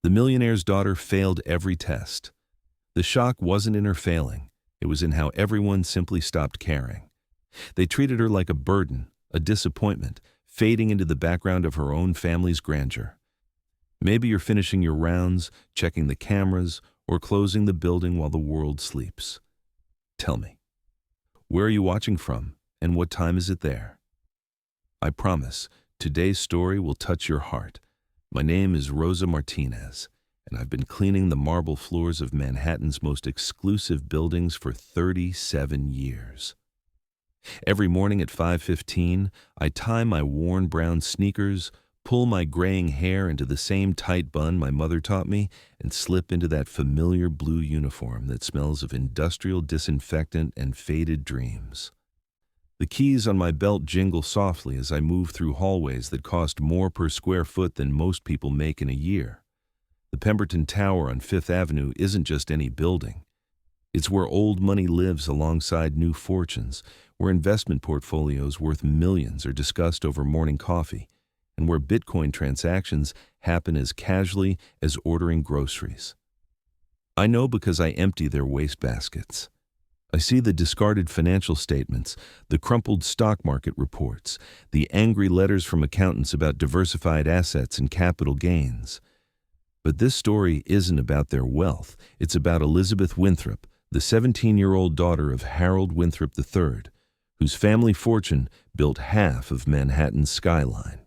The millionaire's daughter failed every test. The shock wasn't in her failing. It was in how everyone simply stopped caring. They treated her like a burden, a disappointment, fading into the background of her own family's grandeur. Maybe you're finishing your rounds, checking the cameras, or closing the building while the world sleeps. Tell me, where are you watching from, and what time is it there? I promise, today's story will touch your heart. My name is Rosa Martinez, and I've been cleaning the marble floors of Manhattan's most exclusive buildings for 37 years. Every morning at 5:15, I tie my worn brown sneakers, pull my graying hair into the same tight bun my mother taught me, and slip into that familiar blue uniform that smells of industrial disinfectant and faded dreams. The keys on my belt jingle softly as I move through hallways that cost more per square foot than most people make in a year. The Pemberton Tower on Fifth Avenue isn't just any building. It's where old money lives alongside new fortunes, where investment portfolios worth millions are discussed over morning coffee, and where Bitcoin transactions happen as casually as ordering groceries. I know because I empty their wastebaskets. I see the discarded financial statements, the crumpled stock market reports, the angry letters from accountants about diversified assets and capital gains. But this story isn't about their wealth. It's about Elizabeth Winthrop, the 17-year-old daughter of Harold Winthrop III, whose family fortune built half of Manhattan's skyline.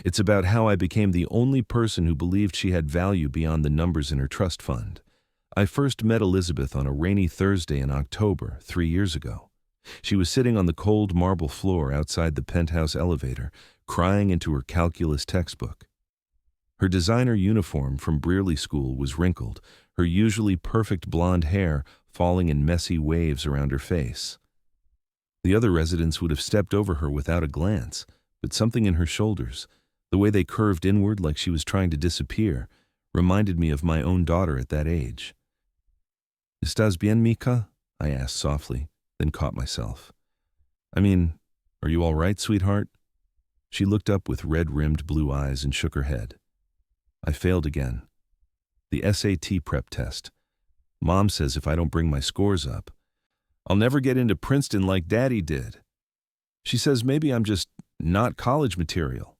It's about how I became the only person who believed she had value beyond the numbers in her trust fund. I first met Elizabeth on a rainy Thursday in October 3 years ago. She was sitting on the cold marble floor outside the penthouse elevator, crying into her calculus textbook. Her designer uniform from Brearley School was wrinkled, her usually perfect blonde hair falling in messy waves around her face. The other residents would have stepped over her without a glance, but something in her shoulders, the way they curved inward like she was trying to disappear, reminded me of my own daughter at that age. "Estás bien, Mika?" I asked softly, then caught myself. Are you all right, sweetheart?" She looked up with red-rimmed blue eyes and shook her head. I failed again. The SAT prep test. Mom says if I don't bring my scores up, I'll never get into Princeton like Daddy did. She says maybe I'm just not college material.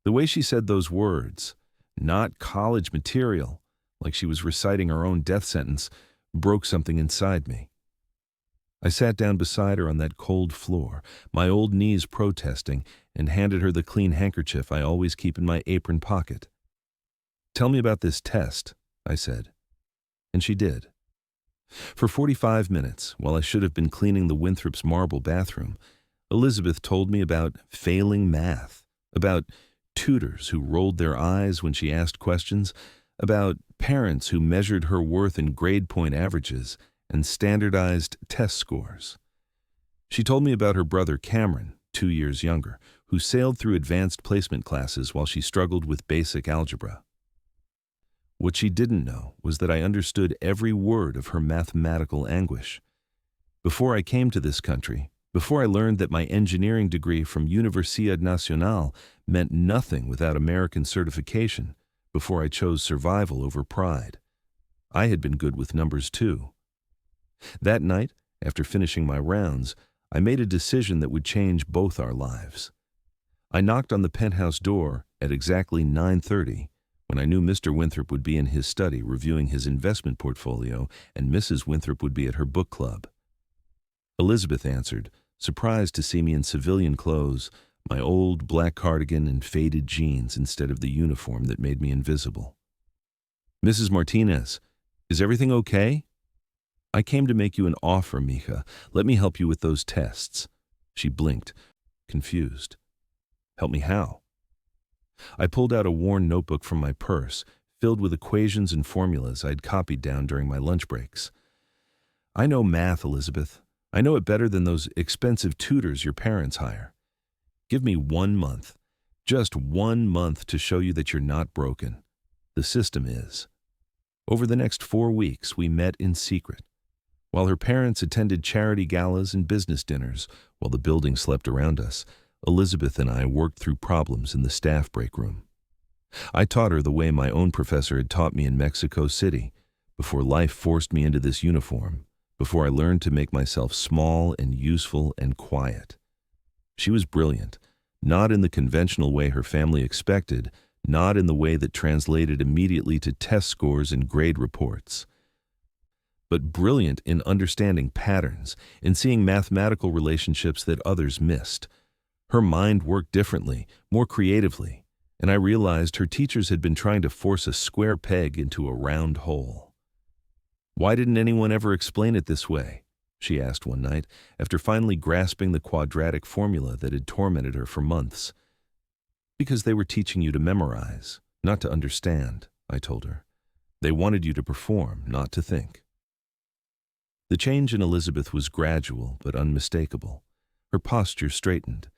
The way she said those words, not college material, like she was reciting her own death sentence, broke something inside me. I sat down beside her on that cold floor, my old knees protesting, and handed her the clean handkerchief I always keep in my apron pocket. "Tell me about this test," I said. And she did. For 45 minutes, while I should have been cleaning the Winthrops' marble bathroom, Elizabeth told me about failing math, about tutors who rolled their eyes when she asked questions, about parents who measured her worth in grade point averages and standardized test scores. She told me about her brother Cameron, 2 years younger, who sailed through advanced placement classes while she struggled with basic algebra. What she didn't know was that I understood every word of her mathematical anguish. Before I came to this country, before I learned that my engineering degree from Universidad Nacional meant nothing without American certification, before I chose survival over pride, I had been good with numbers too. That night, after finishing my rounds, I made a decision that would change both our lives. I knocked on the penthouse door at exactly 9:30, when I knew Mr. Winthrop would be in his study reviewing his investment portfolio and Mrs. Winthrop would be at her book club. Elizabeth answered, surprised to see me in civilian clothes, my old black cardigan and faded jeans instead of the uniform that made me invisible. "Mrs. Martinez, is everything okay?" "I came to make you an offer, Mika. Let me help you with those tests." She blinked, confused. "Help me how?" I pulled out a worn notebook from my purse, filled with equations and formulas I'd copied down during my lunch breaks. "I know math, Elizabeth. I know it better than those expensive tutors your parents hire. Give me 1 month, just 1 month to show you that you're not broken. The system is." Over the next 4 weeks, we met in secret. While her parents attended charity galas and business dinners, while the building slept around us, Elizabeth and I worked through problems in the staff break room. I taught her the way my own professor had taught me in Mexico City, before life forced me into this uniform, before I learned to make myself small and useful and quiet. She was brilliant, not in the conventional way her family expected, not in the way that translated immediately to test scores and grade reports, but brilliant in understanding patterns, in seeing mathematical relationships that others missed. Her mind worked differently, more creatively, and I realized her teachers had been trying to force a square peg into a round hole. "Why didn't anyone ever explain it this way?" she asked one night, after finally grasping the quadratic formula that had tormented her for months. "Because they were teaching you to memorize, not to understand," I told her. "They wanted you to perform, not to think." The change in Elizabeth was gradual but unmistakable. Her posture straightened.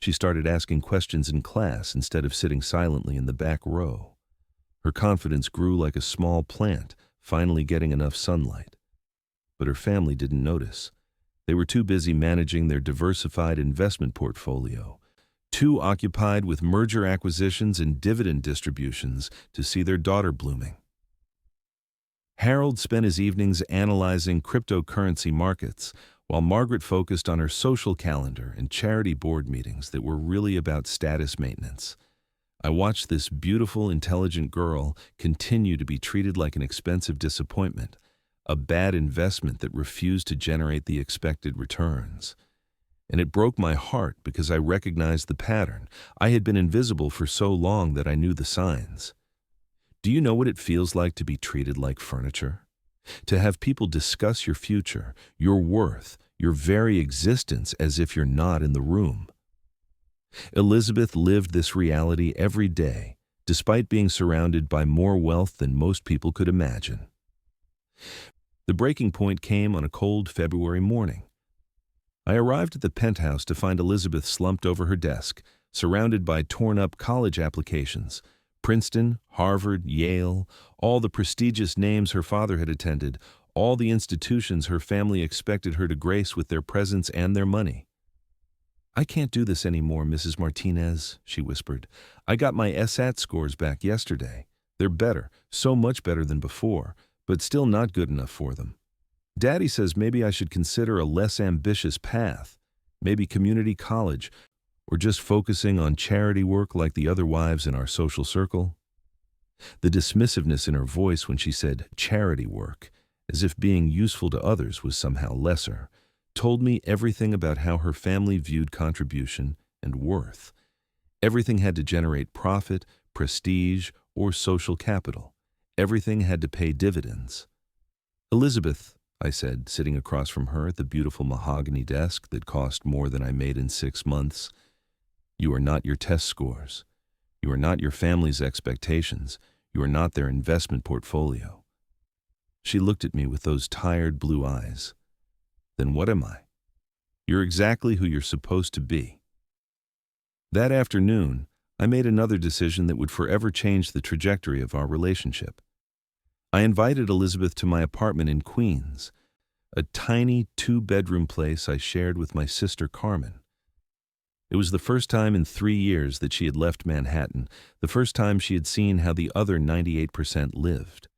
She started asking questions in class instead of sitting silently in the back row. Her confidence grew like a small plant, finally getting enough sunlight. But her family didn't notice. They were too busy managing their diversified investment portfolio, too occupied with merger acquisitions and dividend distributions to see their daughter blooming. Harold spent his evenings analyzing cryptocurrency markets, while Margaret focused on her social calendar and charity board meetings that were really about status maintenance. I watched this beautiful, intelligent girl continue to be treated like an expensive disappointment, a bad investment that refused to generate the expected returns. And it broke my heart because I recognized the pattern. I had been invisible for so long that I knew the signs. Do you know what it feels like to be treated like furniture? To have people discuss your future, your worth, your very existence as if you're not in the room. Elizabeth lived this reality every day, despite being surrounded by more wealth than most people could imagine. The breaking point came on a cold February morning. I arrived at the penthouse to find Elizabeth slumped over her desk, surrounded by torn-up college applications. Princeton, Harvard, Yale, all the prestigious names her father had attended, all the institutions her family expected her to grace with their presence and their money. "I can't do this anymore, Mrs. Martinez," she whispered. "I got my SAT scores back yesterday. They're better, so much better than before, but still not good enough for them. Daddy says maybe I should consider a less ambitious path, maybe community college, or just focusing on charity work like the other wives in our social circle." The dismissiveness in her voice when she said charity work, as if being useful to others was somehow lesser, told me everything about how her family viewed contribution and worth. Everything had to generate profit, prestige, or social capital. Everything had to pay dividends. "Elizabeth," I said, sitting across from her at the beautiful mahogany desk that cost more than I made in 6 months, "you are not your test scores. You are not your family's expectations. You are not their investment portfolio." She looked at me with those tired blue eyes. "Then what am I?" "You're exactly who you're supposed to be." That afternoon, I made another decision that would forever change the trajectory of our relationship. I invited Elizabeth to my apartment in Queens, a tiny 2-bedroom place I shared with my sister Carmen. It was the first time in 3 years that she had left Manhattan, the first time she had seen how the other 98% lived.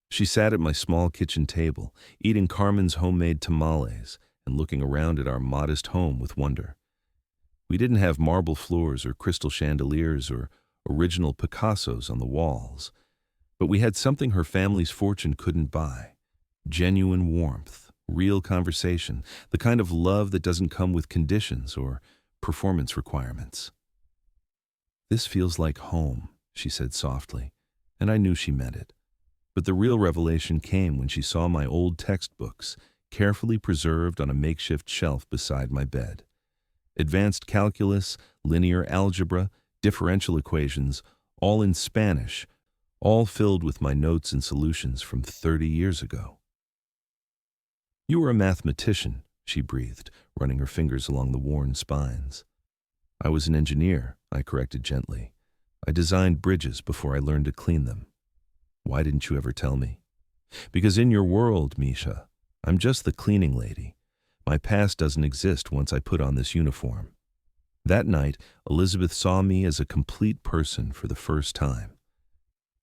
She sat at my small kitchen table, eating Carmen's homemade tamales and looking around at our modest home with wonder. We didn't have marble floors or crystal chandeliers or original Picassos on the walls, but we had something her family's fortune couldn't buy: genuine warmth, real conversation, the kind of love that doesn't come with conditions or performance requirements. "This feels like home," she said softly, and I knew she meant it. But the real revelation came when she saw my old textbooks, carefully preserved on a makeshift shelf beside my bed. Advanced calculus, linear algebra, differential equations, all in Spanish, all filled with my notes and solutions from 30 years ago. "You are a mathematician," she breathed, running her fingers along the worn spines. "I was an engineer," I corrected gently. "I designed bridges before I learned to clean them." "Why didn't you ever tell me?" "Because in your world, Misha, I'm just the cleaning lady. My past doesn't exist once I put on this uniform." That night, Elizabeth saw me as a complete person for the first time.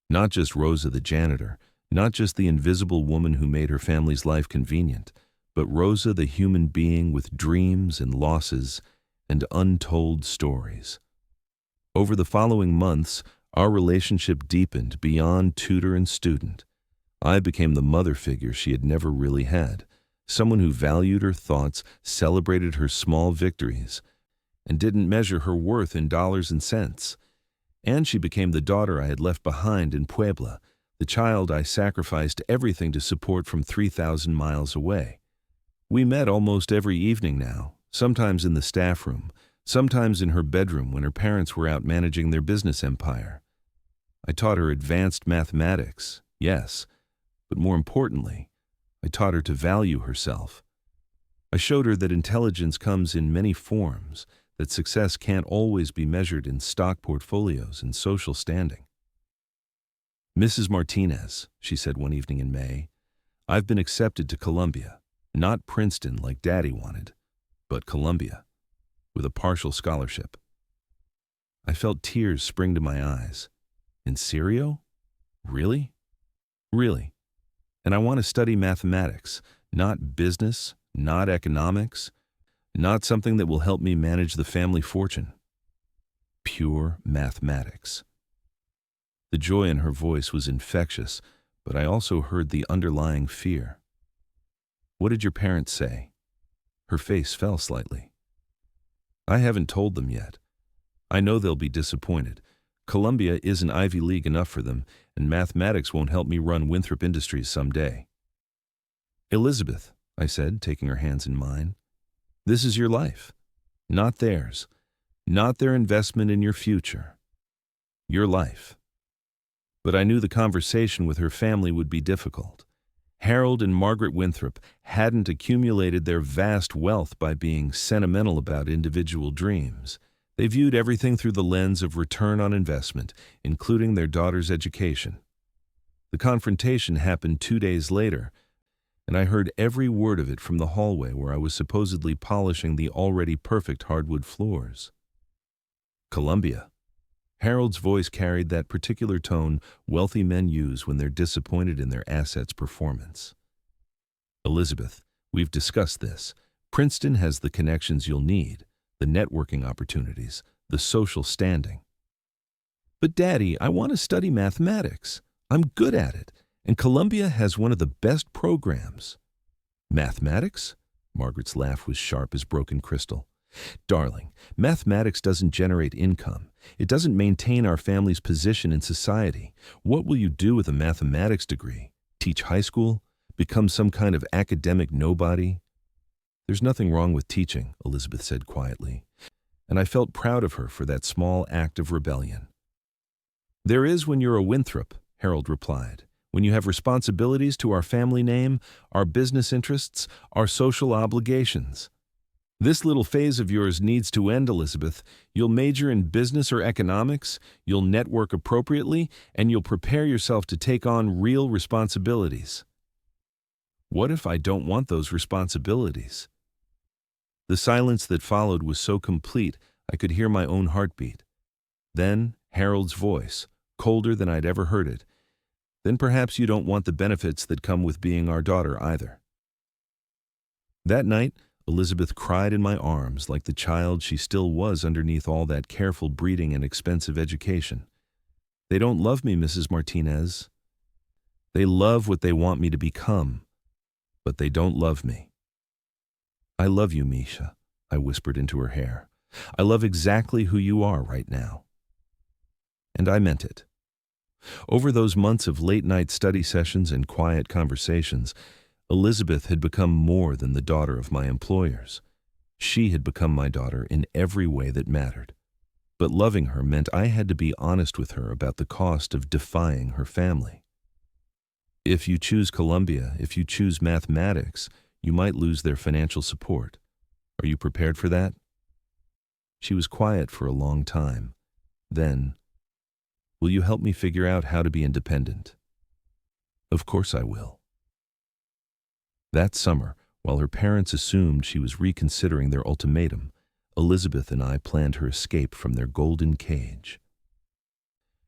Not just Rosa the janitor, not just the invisible woman who made her family's life convenient, but Rosa the human being with dreams and losses and untold stories. Over the following months, our relationship deepened beyond tutor and student. I became the mother figure she had never really had, someone who valued her thoughts, celebrated her small victories, and didn't measure her worth in dollars and cents. And she became the daughter I had left behind in Puebla, the child I sacrificed everything to support from 3,000 miles away. We met almost every evening now, sometimes in the staff room, sometimes in her bedroom when her parents were out managing their business empire. I taught her advanced mathematics, yes, but more importantly, I taught her to value herself. I showed her that intelligence comes in many forms, that success can't always be measured in stock portfolios and social standing. "Mrs. Martinez," she said one evening in May, "I've been accepted to Columbia, not Princeton like Daddy wanted, but Columbia, with a partial scholarship." I felt tears spring to my eyes. "In serio? Really?" "Really. And I want to study mathematics, not business, not economics, not something that will help me manage the family fortune. Pure mathematics." The joy in her voice was infectious, but I also heard the underlying fear. "What did your parents say?" Her face fell slightly. "I haven't told them yet. I know they'll be disappointed. Columbia isn't Ivy League enough for them, and mathematics won't help me run Winthrop Industries someday." "Elizabeth," I said, taking her hands in mine, "this is your life, not theirs, not their investment in your future. Your life." But I knew the conversation with her family would be difficult. Harold and Margaret Winthrop hadn't accumulated their vast wealth by being sentimental about individual dreams. They viewed everything through the lens of return on investment, including their daughter's education. The confrontation happened 2 days later, and I heard every word of it from the hallway where I was supposedly polishing the already perfect hardwood floors. "Columbia." Harold's voice carried that particular tone wealthy men use when they're disappointed in their assets' performance. "Elizabeth, we've discussed this. Princeton has the connections you'll need, the networking opportunities, the social standing." "But Daddy, I want to study mathematics. I'm good at it, and Columbia has one of the best programs." "Mathematics?" Margaret's laugh was sharp as broken crystal. "Darling, mathematics doesn't generate income. It doesn't maintain our family's position in society. What will you do with a mathematics degree? Teach high school? Become some kind of academic nobody?" "There's nothing wrong with teaching," Elizabeth said quietly, and I felt proud of her for that small act of rebellion. "There is when you're a Winthrop," Harold replied. "When you have responsibilities to our family name, our business interests, our social obligations. This little phase of yours needs to end, Elizabeth. You'll major in business or economics, you'll network appropriately, and you'll prepare yourself to take on real responsibilities." "What if I don't want those responsibilities?" The silence that followed was so complete I could hear my own heartbeat. Then Harold's voice, colder than I'd ever heard it. "Then perhaps you don't want the benefits that come with being our daughter either." That night, Elizabeth cried in my arms like the child she still was underneath all that careful breeding and expensive education. "They don't love me, Mrs. Martinez. They love what they want me to become, but they don't love me." "I love you, Misha," I whispered into her hair. "I love exactly who you are right now." And I meant it. Over those months of late-night study sessions and quiet conversations, Elizabeth had become more than the daughter of my employers. She had become my daughter in every way that mattered. But loving her meant I had to be honest with her about the cost of defying her family. "If you choose Columbia, if you choose mathematics, you might lose their financial support. Are you prepared for that?" She was quiet for a long time. Then, "Will you help me figure out how to be independent?" "Of course I will." That summer, while her parents assumed she was reconsidering their ultimatum, Elizabeth and I planned her escape from their golden cage.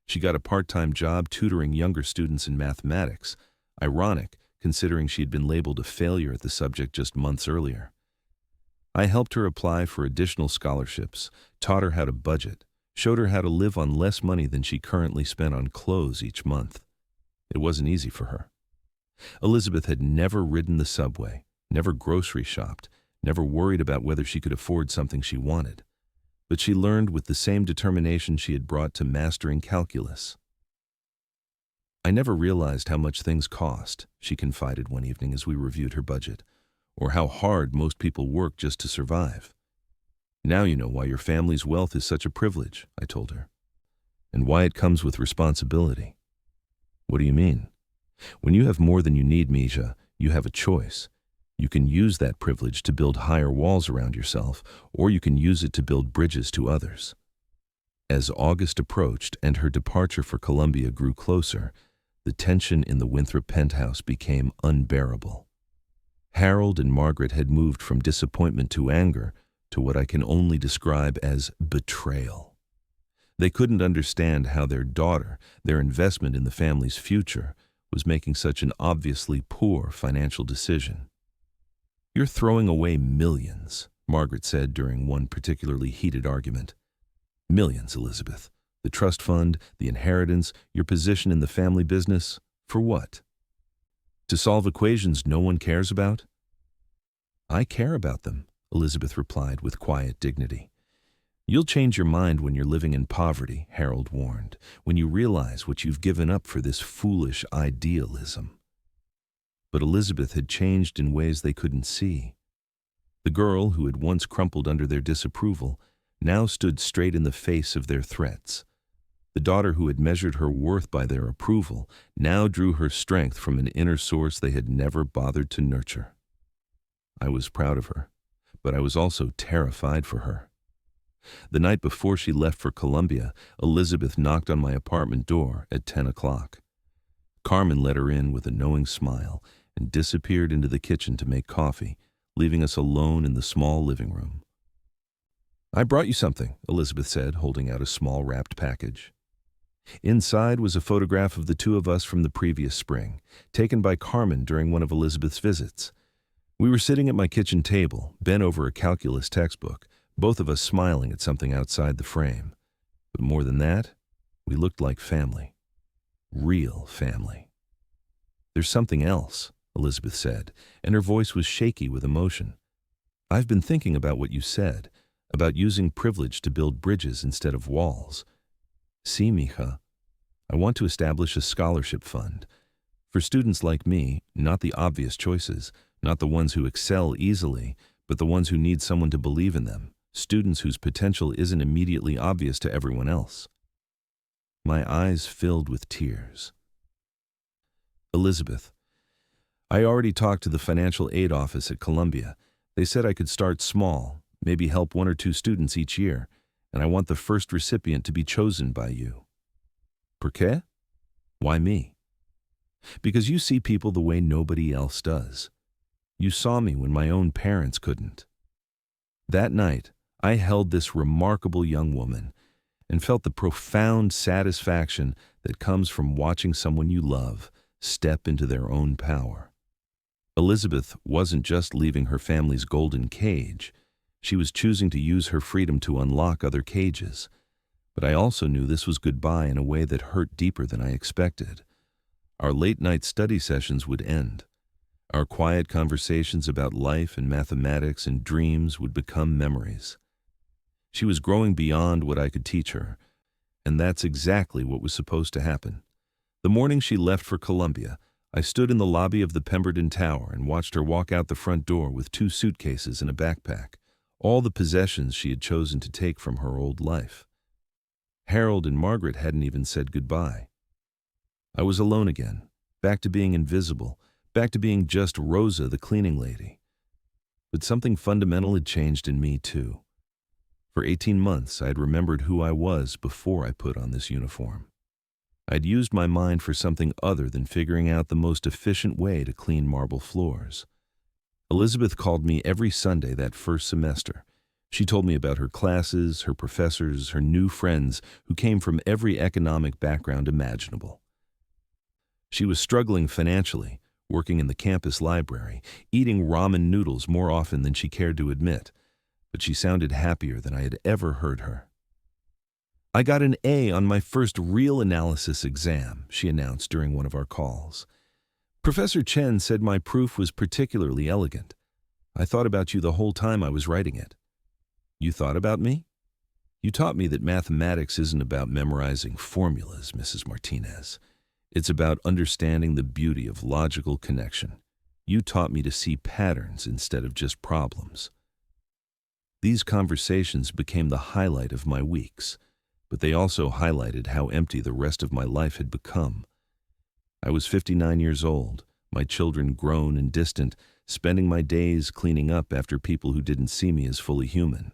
She got a part-time job tutoring younger students in mathematics, ironic considering she had been labeled a failure at the subject just months earlier. I helped her apply for additional scholarships, taught her how to budget, showed her how to live on less money than she currently spent on clothes each month. It wasn't easy for her. Elizabeth had never ridden the subway, never grocery shopped, never worried about whether she could afford something she wanted. But she learned with the same determination she had brought to mastering calculus. "I never realized how much things cost," she confided one evening as we reviewed her budget, "or how hard most people work just to survive. Now you know why your family's wealth is such a privilege," I told her, "and why it comes with responsibility." "What do you mean?" "When you have more than you need, Misha, you have a choice. You can use that privilege to build higher walls around yourself, or you can use it to build bridges to others." As August approached and her departure for Colombia grew closer, the tension in the Winthrop penthouse became unbearable. Harold and Margaret had moved from disappointment to anger to what I can only describe as betrayal. They couldn't understand how their daughter, their investment in the family's future, was making such an obviously poor financial decision. "You're throwing away millions," Margaret said during one particularly heated argument. "Millions, Elizabeth. The trust fund, the inheritance, your position in the family business. For what? To solve equations no one cares about?" "I care about them," Elizabeth replied with quiet dignity. "You'll change your mind when you're living in poverty," Harold warned, "when you realize what you've given up for this foolish idealism." But Elizabeth had changed in ways they couldn't see. The girl who had once crumpled under their disapproval now stood straight in the face of their threats. The daughter who had measured her worth by their approval now drew her strength from an inner source they had never bothered to nurture. I was proud of her, but I was also terrified for her. The night before she left for Colombia, Elizabeth knocked on my apartment door at 10 o'clock. Carmen let her in with a knowing smile and disappeared into the kitchen to make coffee, leaving us alone in the small living room. "I brought you something," Elizabeth said, holding out a small wrapped package. Inside was a photograph of the two of us from the previous spring, taken by Carmen during one of Elizabeth's visits. We were sitting at my kitchen table, bent over a calculus textbook, both of us smiling at something outside the frame. But more than that, we looked like family. Real family. "There's something else," Elizabeth said, and her voice was shaky with emotion. "I've been thinking about what you said, about using privilege to build bridges instead of walls. See, Mija, I want to establish a scholarship fund. For students like me, not the obvious choices, not the ones who excel easily, but the ones who need someone to believe in them, students whose potential isn't immediately obvious to everyone else." My eyes filled with tears. "Elizabeth, I already talked to the financial aid office at Columbia. They said I could start small, maybe help 1 or 2 students each year, and I want the first recipient to be chosen by you." "Por qué?" "Why me?" "Because you see people the way nobody else does. You saw me when my own parents couldn't." That night, I held this remarkable young woman and felt the profound satisfaction that comes from watching someone you love step into their own power. Elizabeth wasn't just leaving her family's golden cage. She was choosing to use her freedom to unlock other cages. But I also knew this was goodbye in a way that hurt deeper than I expected. Our late-night study sessions would end. Our quiet conversations about life and mathematics and dreams would become memories. She was growing beyond what I could teach her, and that's exactly what was supposed to happen. The morning she left for Columbia, I stood in the lobby of the Pemberton Tower and watched her walk out the front door with 2 suitcases and a backpack, all the possessions she had chosen to take from her old life. Harold and Margaret hadn't even said goodbye. I was alone again, back to being invisible, back to being just Rosa, the cleaning lady. But something fundamental had changed in me, too. For 18 months, I had remembered who I was before I put on this uniform. I'd used my mind for something other than figuring out the most efficient way to clean marble floors. Elizabeth called me every Sunday that first semester. She told me about her classes, her professors, her new friends who came from every economic background imaginable. She was struggling financially, working in the campus library, eating ramen noodles more often than she cared to admit, but she sounded happier than I had ever heard her. "I got an A on my first real analysis exam," she announced during one of our calls. "Professor Chen said my proof was particularly elegant. I thought about you the whole time I was writing it." "You thought about me?" "You taught me that mathematics isn't about memorizing formulas, Mrs. Martinez. It's about understanding the beauty of logical connection. You taught me to see patterns instead of just problems." These conversations became the highlight of my weeks, but they also highlighted how empty the rest of my life had become. I was 59 years old, my children grown and distant, spending my days cleaning up after people who didn't see me as fully human.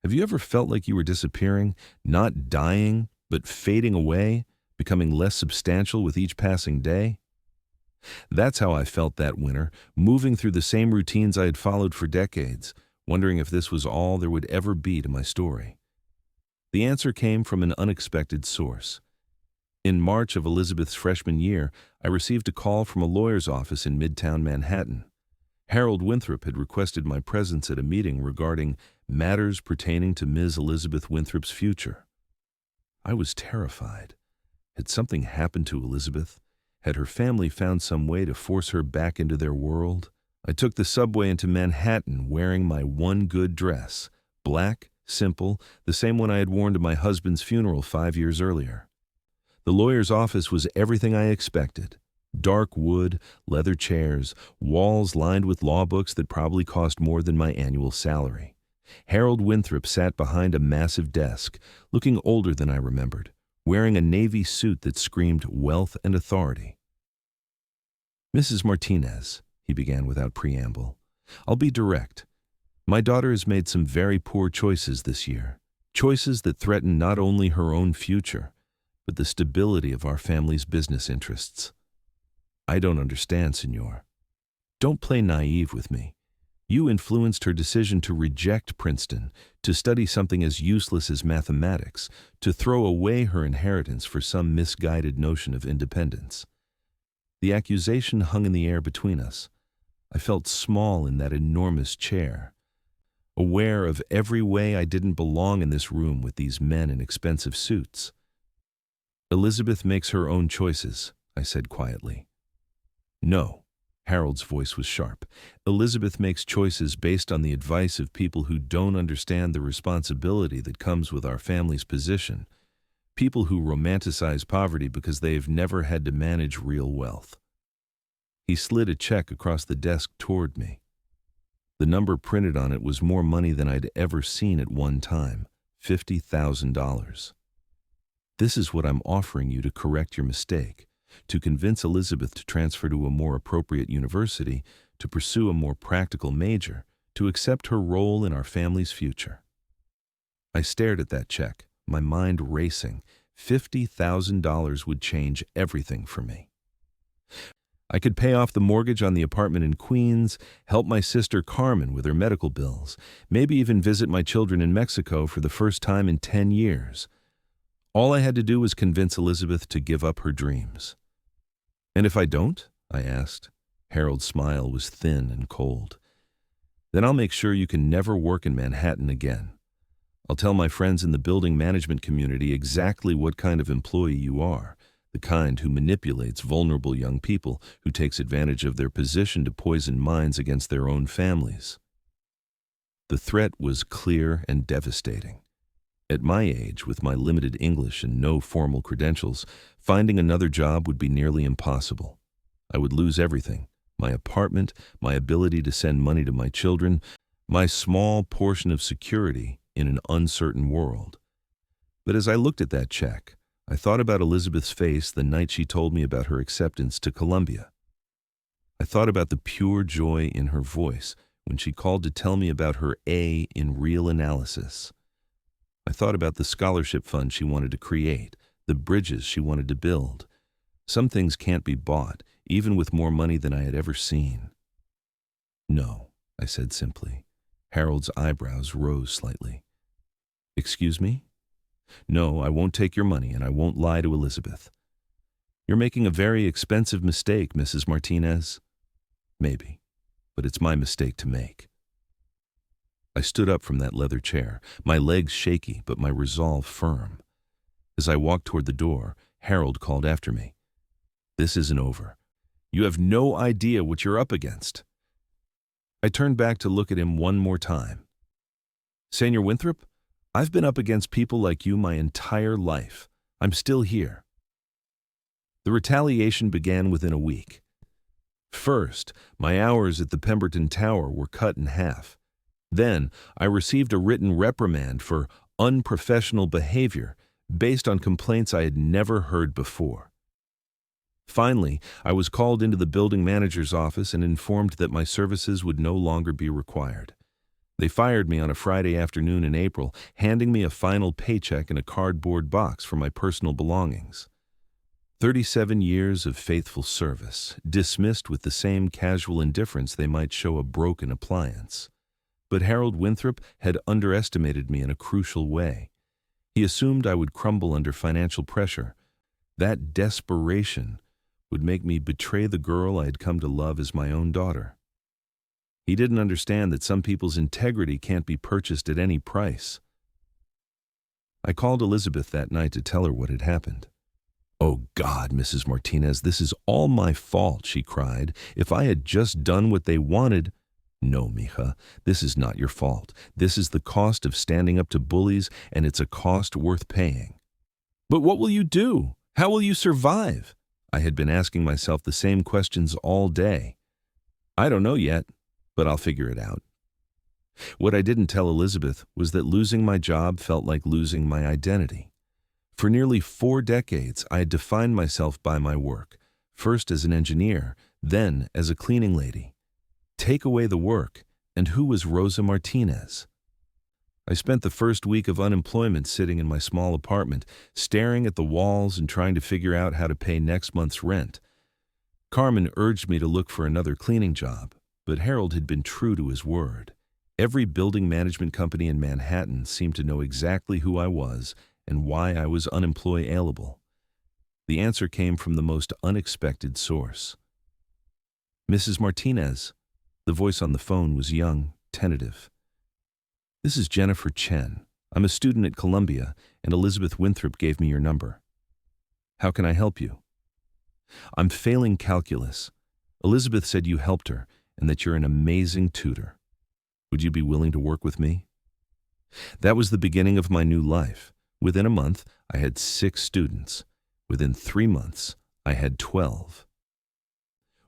Have you ever felt like you were disappearing, not dying, but fading away, becoming less substantial with each passing day? That's how I felt that winter, moving through the same routines I had followed for decades, wondering if this was all there would ever be to my story. The answer came from an unexpected source. In March of Elizabeth's freshman year, I received a call from a lawyer's office in Midtown Manhattan. Harold Winthrop had requested my presence at a meeting regarding matters pertaining to Ms. Elizabeth Winthrop's future. I was terrified. Had something happened to Elizabeth? Had her family found some way to force her back into their world? I took the subway into Manhattan wearing my one good dress, black, simple, the same one I had worn to my husband's funeral 5 years earlier. The lawyer's office was everything I expected. Dark wood, leather chairs, walls lined with law books that probably cost more than my annual salary. Harold Winthrop sat behind a massive desk, looking older than I remembered, wearing a navy suit that screamed wealth and authority. "Mrs. Martinez," he began without preamble, "I'll be direct. My daughter has made some very poor choices this year, choices that threaten not only her own future, but the stability of our family's business interests. I don't understand, Senor. Don't play naive with me. You influenced her decision to reject Princeton, to study something as useless as mathematics, to throw away her inheritance for some misguided notion of independence." The accusation hung in the air between us. I felt small in that enormous chair, aware of every way I didn't belong in this room with these men in expensive suits. "Elizabeth makes her own choices," I said quietly. "No." Harold's voice was sharp. "Elizabeth makes choices based on the advice of people who don't understand the responsibility that comes with our family's position, people who romanticize poverty because they've never had to manage real wealth." He slid a check across the desk toward me. The number printed on it was more money than I'd ever seen at one time, $50,000. "This is what I'm offering you to correct your mistake, to convince Elizabeth to transfer to a more appropriate university, to pursue a more practical major, to accept her role in our family's future." I stared at that check, my mind racing. $50,000 would change everything for me. I could pay off the mortgage on the apartment in Queens, help my sister Carmen with her medical bills, maybe even visit my children in Mexico for the first time in 10 years. All I had to do was convince Elizabeth to give up her dreams. "And if I don't?" I asked. Harold's smile was thin and cold. "Then I'll make sure you can never work in Manhattan again. I'll tell my friends in the building management community exactly what kind of employee you are, the kind who manipulates vulnerable young people, who takes advantage of their position to poison minds against their own families." The threat was clear and devastating. At my age, with my limited English and no formal credentials, finding another job would be nearly impossible. I would lose everything: my apartment, my ability to send money to my children, my small portion of security in an uncertain world. But as I looked at that check, I thought about Elizabeth's face the night she told me about her acceptance to Columbia. I thought about the pure joy in her voice when she called to tell me about her A in real analysis. I thought about the scholarship fund she wanted to create, the bridges she wanted to build. Some things can't be bought, even with more money than I had ever seen. "No," I said simply. Harold's eyebrows rose slightly. Excuse me? No, I won't take your money, and I won't lie to Elizabeth. You're making a very expensive mistake, Mrs. Martinez. Maybe, but it's my mistake to make. I stood up from that leather chair, my legs shaky but my resolve firm. As I walked toward the door, Harold called after me. This isn't over. You have no idea what you're up against. I turned back to look at him one more time. Senor Winthrop, I've been up against people like you my entire life. I'm still here. The retaliation began within a week. First, my hours at the Pemberton Tower were cut in half. Then, I received a written reprimand for unprofessional behavior based on complaints I had never heard before. Finally, I was called into the building manager's office and informed that my services would no longer be required. They fired me on a Friday afternoon in April, handing me a final paycheck in a cardboard box for my personal belongings. 37 years of faithful service, dismissed with the same casual indifference they might show a broken appliance. But Harold Winthrop had underestimated me in a crucial way. He assumed I would crumble under financial pressure. That desperation would make me betray the girl I had come to love as my own daughter. He didn't understand that some people's integrity can't be purchased at any price. I called Elizabeth that night to tell her what had happened. "Oh God, Mrs. Martinez, this is all my fault," she cried. "If I had just done what they wanted—" "No, mija, this is not your fault. This is the cost of standing up to bullies, and it's a cost worth paying." "But what will you do? How will you survive?" I had been asking myself the same questions all day. "I don't know yet, but I'll figure it out." What I didn't tell Elizabeth was that losing my job felt like losing my identity. For nearly 4 decades, I had defined myself by my work, first as an engineer, then as a cleaning lady. Take away the work, and who was Rosa Martinez? I spent the first week of unemployment sitting in my small apartment, staring at the walls and trying to figure out how to pay next month's rent. Carmen urged me to look for another cleaning job, but Harold had been true to his word. Every building management company in Manhattan seemed to know exactly who I was and why I was unemployable. The answer came from the most unexpected source. "Mrs. Martinez." The voice on the phone was young, tentative. "This is Jennifer Chen. I'm a student at Columbia, and Elizabeth Winthrop gave me your number. How can I help you?" "I'm failing calculus. Elizabeth said you helped her, and that you're an amazing tutor. Would you be willing to work with me?" That was the beginning of my new life. Within a month, I had 6 students. Within 3 months, I had 12.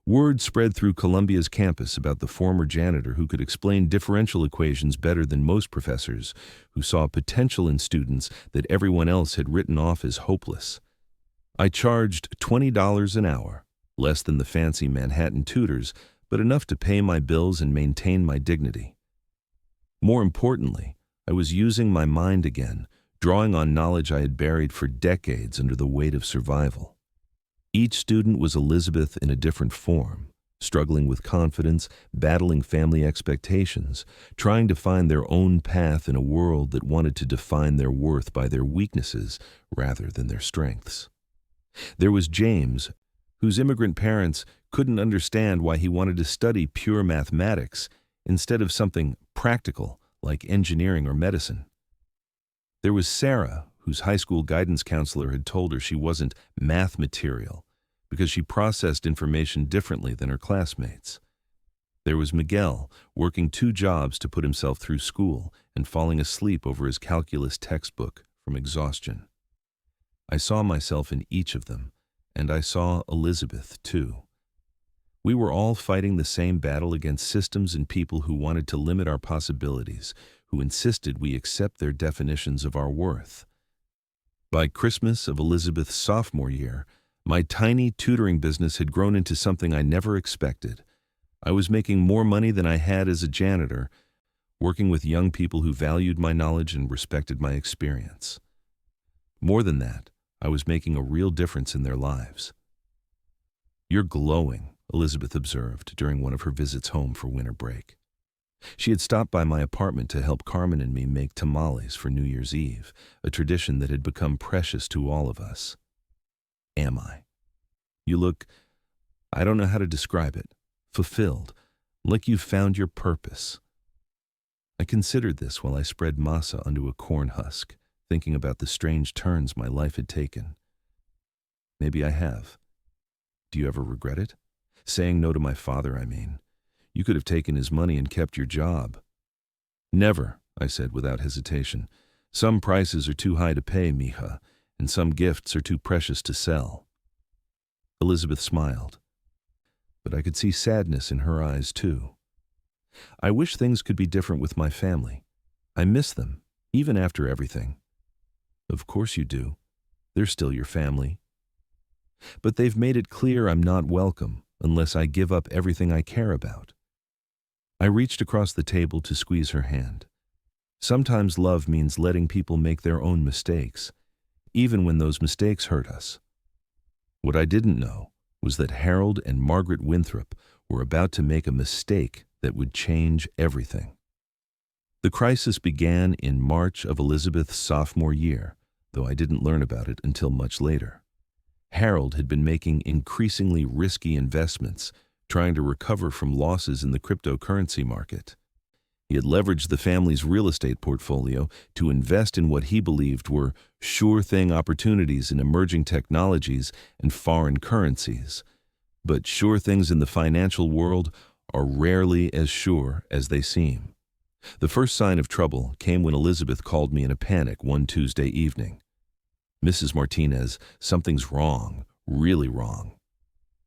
Word spread through Columbia's campus about the former janitor who could explain differential equations better than most professors, who saw potential in students that everyone else had written off as hopeless. I charged $20 an hour, less than the fancy Manhattan tutors, but enough to pay my bills and maintain my dignity. More importantly, I was using my mind again, drawing on knowledge I had buried for decades under the weight of survival. Each student was Elizabeth in a different form, struggling with confidence, battling family expectations, trying to find their own path in a world that wanted to define their worth by their weaknesses rather than their strengths. There was James, whose immigrant parents couldn't understand why he wanted to study pure mathematics instead of something practical like engineering or medicine. There was Sarah, whose high school guidance counselor had told her she wasn't math material because she processed information differently than her classmates. There was Miguel, working 2 jobs to put himself through school and falling asleep over his calculus textbook from exhaustion. I saw myself in each of them, and I saw Elizabeth, too. We were all fighting the same battle against systems and people who wanted to limit our possibilities, who insisted we accept their definitions of our worth. By Christmas of Elizabeth's sophomore year, my tiny tutoring business had grown into something I never expected. I was making more money than I had as a janitor, working with young people who valued my knowledge and respected my experience. More than that, I was making a real difference in their lives. "You're glowing," Elizabeth observed during one of her visits home for winter break. She had stopped by my apartment to help Carmen and me make tamales for New Year's Eve, a tradition that had become precious to all of us. Am I? You look, I don't know how to describe it, fulfilled, like you've found your purpose. I considered this while I spread masa onto a corn husk, thinking about the strange turns my life had taken. Maybe I have. Do you ever regret it? Saying no to my father, I mean. You could have taken his money and kept your job. Never, I said without hesitation. Some prices are too high to pay, mija, and some gifts are too precious to sell. Elizabeth smiled, but I could see sadness in her eyes too. I wish things could be different with my family. I miss them, even after everything. Of course you do. They're still your family. But they've made it clear I'm not welcome unless I give up everything I care about. I reached across the table to squeeze her hand. Sometimes love means letting people make their own mistakes, even when those mistakes hurt us. What I didn't know was that Harold and Margaret Winthrop were about to make a mistake that would change everything. The crisis began in March of Elizabeth's sophomore year, though I didn't learn about it until much later. Harold had been making increasingly risky investments, trying to recover from losses in the cryptocurrency market. He had leveraged the family's real estate portfolio to invest in what he believed were sure-thing opportunities in emerging technologies and foreign currencies. But sure things in the financial world are rarely as sure as they seem. The first sign of trouble came when Elizabeth called me in a panic one Tuesday evening. "Mrs. Martinez, something's wrong, really wrong."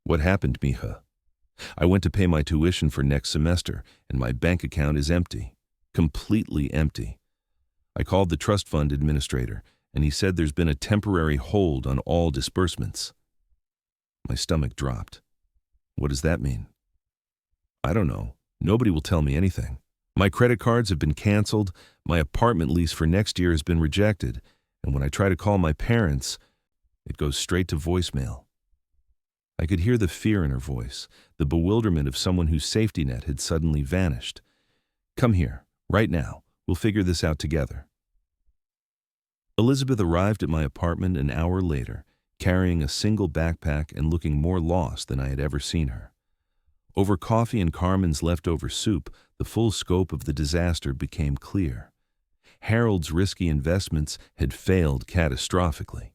"What happened, mija?" "I went to pay my tuition for next semester, and my bank account is empty. Completely empty. I called the trust fund administrator, and he said there's been a temporary hold on all disbursements." My stomach dropped. "What does that mean?" "I don't know. Nobody will tell me anything. My credit cards have been canceled, my apartment lease for next year has been rejected, and when I try to call my parents, it goes straight to voicemail." I could hear the fear in her voice, the bewilderment of someone whose safety net had suddenly vanished. "Come here, right now. We'll figure this out together." Elizabeth arrived at my apartment an hour later, carrying a single backpack and looking more lost than I had ever seen her. Over coffee and Carmen's leftover soup, the full scope of the disaster became clear. Harold's risky investments had failed catastrophically.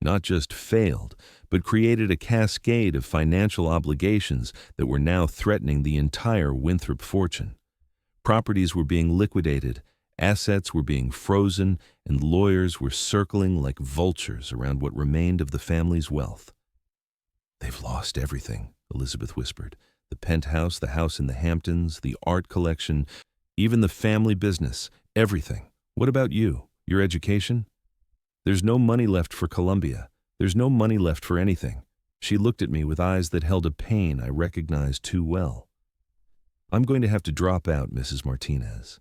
Not just failed, but created a cascade of financial obligations that were now threatening the entire Winthrop fortune. Properties were being liquidated, assets were being frozen, and lawyers were circling like vultures around what remained of the family's wealth. "They've lost everything," Elizabeth whispered. "The penthouse, the house in the Hamptons, the art collection, even the family business, everything. What about you? Your education? There's no money left for Columbia. There's no money left for anything." She looked at me with eyes that held a pain I recognized too well. "I'm going to have to drop out, Mrs. Martinez.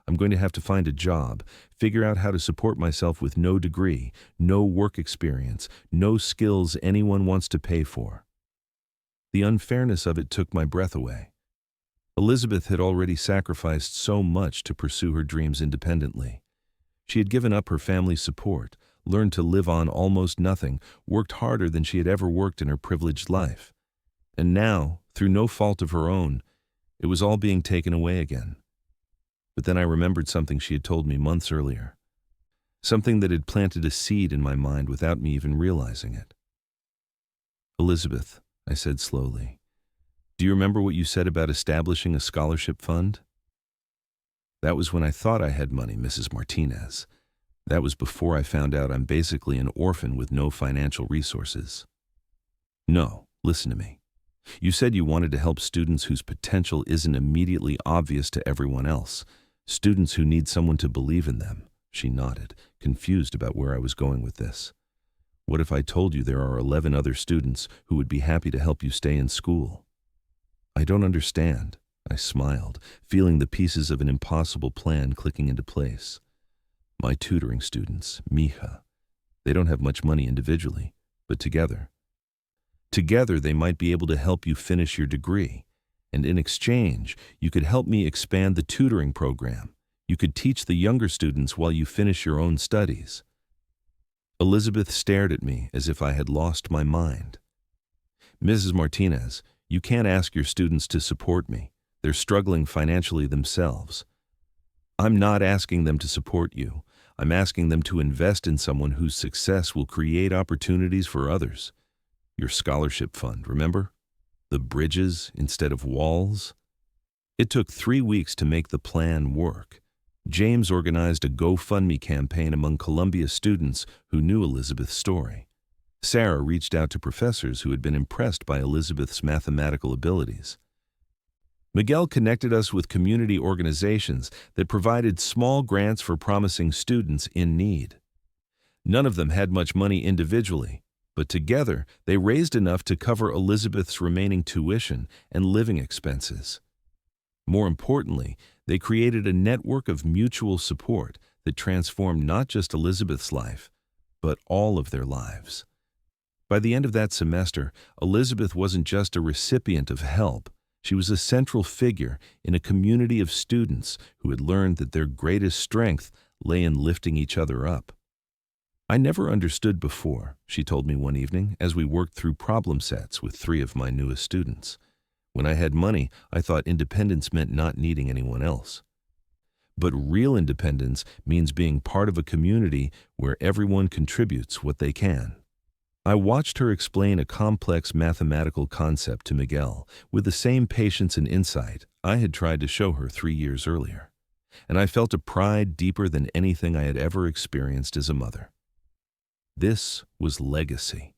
I'm going to have to find a job, figure out how to support myself with no degree, no work experience, no skills anyone wants to pay for." The unfairness of it took my breath away. Elizabeth had already sacrificed so much to pursue her dreams independently. She had given up her family's support, learned to live on almost nothing, worked harder than she had ever worked in her privileged life. And now, through no fault of her own, it was all being taken away again. But then I remembered something she had told me months earlier. Something that had planted a seed in my mind without me even realizing it. "Elizabeth," I said slowly, "do you remember what you said about establishing a scholarship fund?" "That was when I thought I had money, Mrs. Martinez. That was before I found out I'm basically an orphan with no financial resources." "No, listen to me. You said you wanted to help students whose potential isn't immediately obvious to everyone else, students who need someone to believe in them." She nodded, confused about where I was going with this. "What if I told you there are 11 other students who would be happy to help you stay in school?" "I don't understand." I smiled, feeling the pieces of an impossible plan clicking into place. "My tutoring students, mija. They don't have much money individually, but together. Together they might be able to help you finish your degree. And in exchange, you could help me expand the tutoring program. You could teach the younger students while you finish your own studies." Elizabeth stared at me as if I had lost my mind. "Mrs. Martinez, you can't ask your students to support me. They're struggling financially themselves." "I'm not asking them to support you. I'm asking them to invest in someone whose success will create opportunities for others. Your scholarship fund, remember? The bridges instead of walls?" It took 3 weeks to make the plan work. James organized a GoFundMe campaign among Columbia students who knew Elizabeth's story. Sarah reached out to professors who had been impressed by Elizabeth's mathematical abilities. Miguel connected us with community organizations that provided small grants for promising students in need. None of them had much money individually, but together they raised enough to cover Elizabeth's remaining tuition and living expenses. More importantly, they created a network of mutual support that transformed not just Elizabeth's life, but all of their lives. By the end of that semester, Elizabeth wasn't just a recipient of help. She was a central figure in a community of students who had learned that their greatest strength lay in lifting each other up. "I never understood before," she told me one evening as we worked through problem sets with 3 of my newest students. "When I had money, I thought independence meant not needing anyone else. But real independence means being part of a community where everyone contributes what they can." I watched her explain a complex mathematical concept to Miguel with the same patience and insight I had tried to show her 3 years earlier, and I felt a pride deeper than anything I had ever experienced as a mother. This was legacy.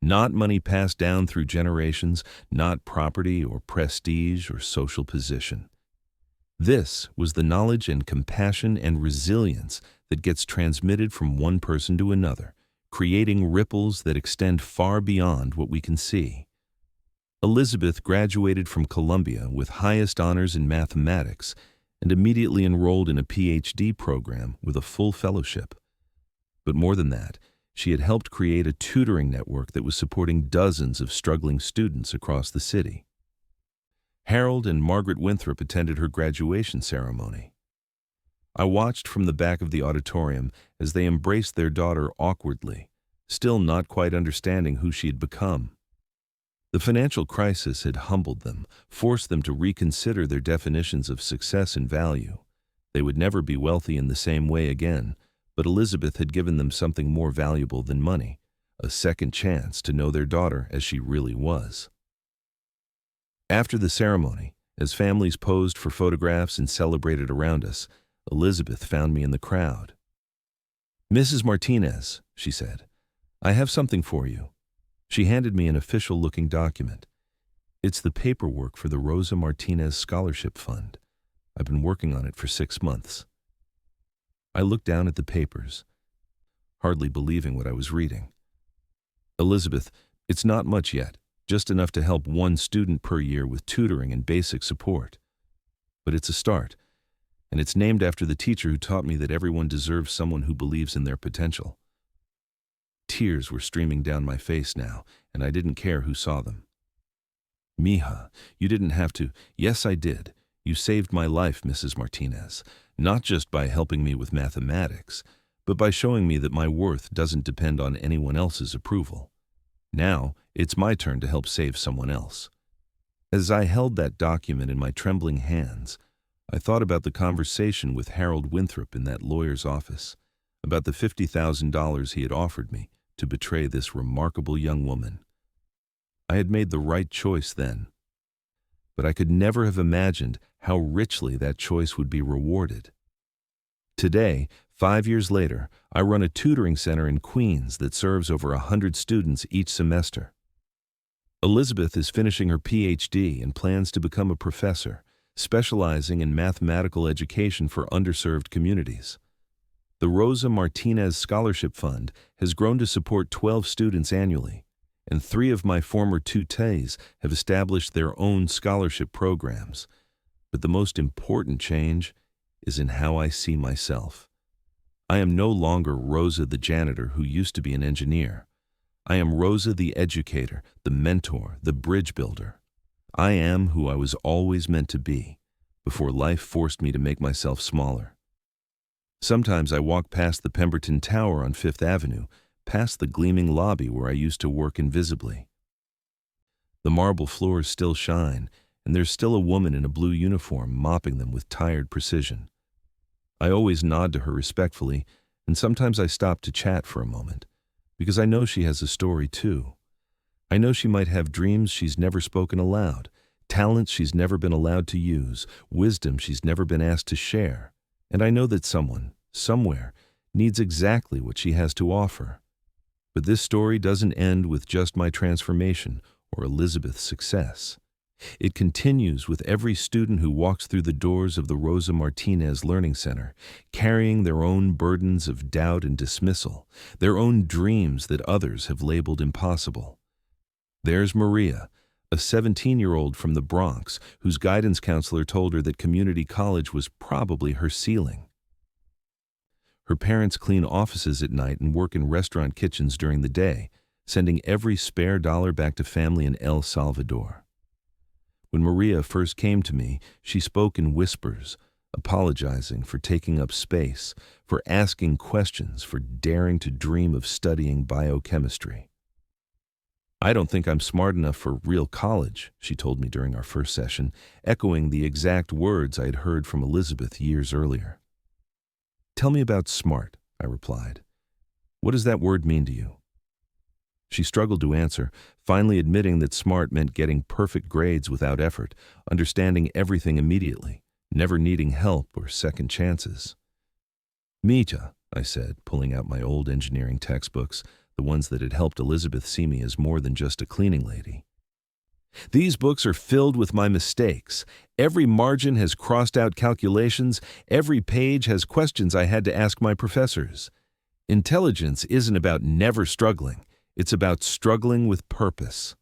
Not money passed down through generations, not property or prestige or social position. This was the knowledge and compassion and resilience that gets transmitted from one person to another, creating ripples that extend far beyond what we can see. Elizabeth graduated from Columbia with highest honors in mathematics and immediately enrolled in a PhD program with a full fellowship. But more than that, she had helped create a tutoring network that was supporting dozens of struggling students across the city. Harold and Margaret Winthrop attended her graduation ceremony. I watched from the back of the auditorium as they embraced their daughter awkwardly, still not quite understanding who she had become. The financial crisis had humbled them, forced them to reconsider their definitions of success and value. They would never be wealthy in the same way again, but Elizabeth had given them something more valuable than money, a second chance to know their daughter as she really was. After the ceremony, as families posed for photographs and celebrated around us, Elizabeth found me in the crowd. "Mrs. Martinez," she said, "I have something for you." She handed me an official-looking document. "It's the paperwork for the Rosa Martinez Scholarship Fund. I've been working on it for 6 months." I looked down at the papers, hardly believing what I was reading. "Elizabeth, it's not much yet, just enough to help 1 student per year with tutoring and basic support. But it's a start, and it's named after the teacher who taught me that everyone deserves someone who believes in their potential." Tears were streaming down my face now, and I didn't care who saw them. "Mija, you didn't have to." "Yes, I did. You saved my life, Mrs. Martinez, not just by helping me with mathematics, but by showing me that my worth doesn't depend on anyone else's approval. Now, it's my turn to help save someone else." As I held that document in my trembling hands, I thought about the conversation with Harold Winthrop in that lawyer's office, about the $50,000 he had offered me to betray this remarkable young woman. I had made the right choice then, but I could never have imagined how richly that choice would be rewarded. Today, 5 years later, I run a tutoring center in Queens that serves over 100 students each semester. Elizabeth is finishing her PhD and plans to become a professor, specializing in mathematical education for underserved communities. The Rosa Martinez Scholarship Fund has grown to support 12 students annually, and 3 of my former tutees have established their own scholarship programs. But the most important change is in how I see myself. I am no longer Rosa the janitor who used to be an engineer. I am Rosa the educator, the mentor, the bridge builder. I am who I was always meant to be, before life forced me to make myself smaller. Sometimes I walk past the Pemberton Tower on Fifth Avenue, past the gleaming lobby where I used to work invisibly. The marble floors still shine, and there's still a woman in a blue uniform mopping them with tired precision. I always nod to her respectfully, and sometimes I stop to chat for a moment, because I know she has a story too. I know she might have dreams she's never spoken aloud, talents she's never been allowed to use, wisdom she's never been asked to share. And I know that someone, somewhere, needs exactly what she has to offer. But this story doesn't end with just my transformation or Elizabeth's success. It continues with every student who walks through the doors of the Rosa Martinez Learning Center, carrying their own burdens of doubt and dismissal, their own dreams that others have labeled impossible. There's Maria, a 17-year-old from the Bronx whose guidance counselor told her that community college was probably her ceiling. Her parents clean offices at night and work in restaurant kitchens during the day, sending every spare dollar back to family in El Salvador. When Maria first came to me, she spoke in whispers, apologizing for taking up space, for asking questions, for daring to dream of studying biochemistry. "I don't think I'm smart enough for real college," she told me during our first session, echoing the exact words I had heard from Elizabeth years earlier. "Tell me about smart," I replied. "What does that word mean to you?" She struggled to answer, finally admitting that smart meant getting perfect grades without effort, understanding everything immediately, never needing help or second chances. "Mita," I said, pulling out my old engineering textbooks, the ones that had helped Elizabeth see me as more than just a cleaning lady. "These books are filled with my mistakes. Every margin has crossed out calculations. Every page has questions I had to ask my professors. Intelligence isn't about never struggling. It's about struggling with purpose."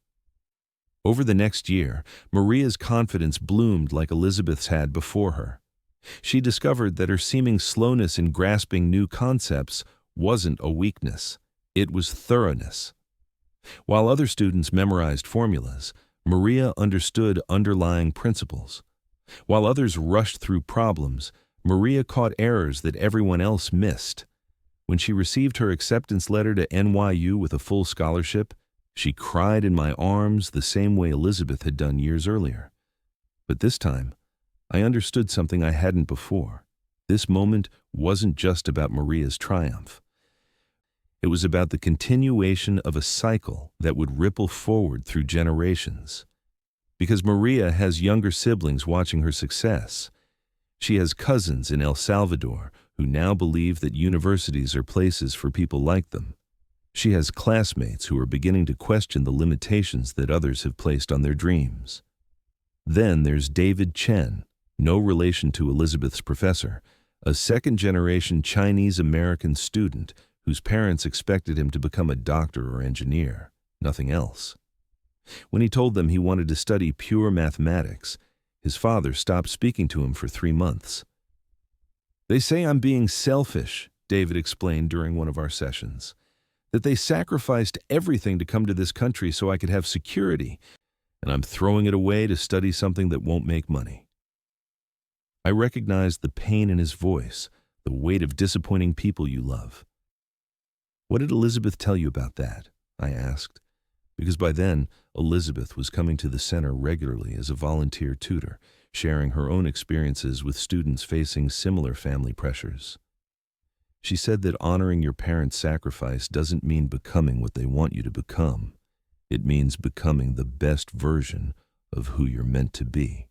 Over the next year, Maria's confidence bloomed like Elizabeth's had before her. She discovered that her seeming slowness in grasping new concepts wasn't a weakness. It was thoroughness. While other students memorized formulas, Maria understood underlying principles. While others rushed through problems, Maria caught errors that everyone else missed. When she received her acceptance letter to NYU with a full scholarship, she cried in my arms the same way Elizabeth had done years earlier. But this time, I understood something I hadn't before. This moment wasn't just about Maria's triumph. It was about the continuation of a cycle that would ripple forward through generations. Because Maria has younger siblings watching her success. She has cousins in El Salvador who now believe that universities are places for people like them. She has classmates who are beginning to question the limitations that others have placed on their dreams. Then there's David Chen, no relation to Elizabeth's professor, a second-generation Chinese-American student whose parents expected him to become a doctor or engineer, nothing else. When he told them he wanted to study pure mathematics, his father stopped speaking to him for 3 months. "They say I'm being selfish," David explained during one of our sessions, "that they sacrificed everything to come to this country so I could have security, and I'm throwing it away to study something that won't make money." I recognized the pain in his voice, the weight of disappointing people you love. "What did Elizabeth tell you about that?" I asked, because by then Elizabeth was coming to the center regularly as a volunteer tutor, sharing her own experiences with students facing similar family pressures. She said that honoring your parents' sacrifice doesn't mean becoming what they want you to become. It means becoming the best version of who you're meant to be.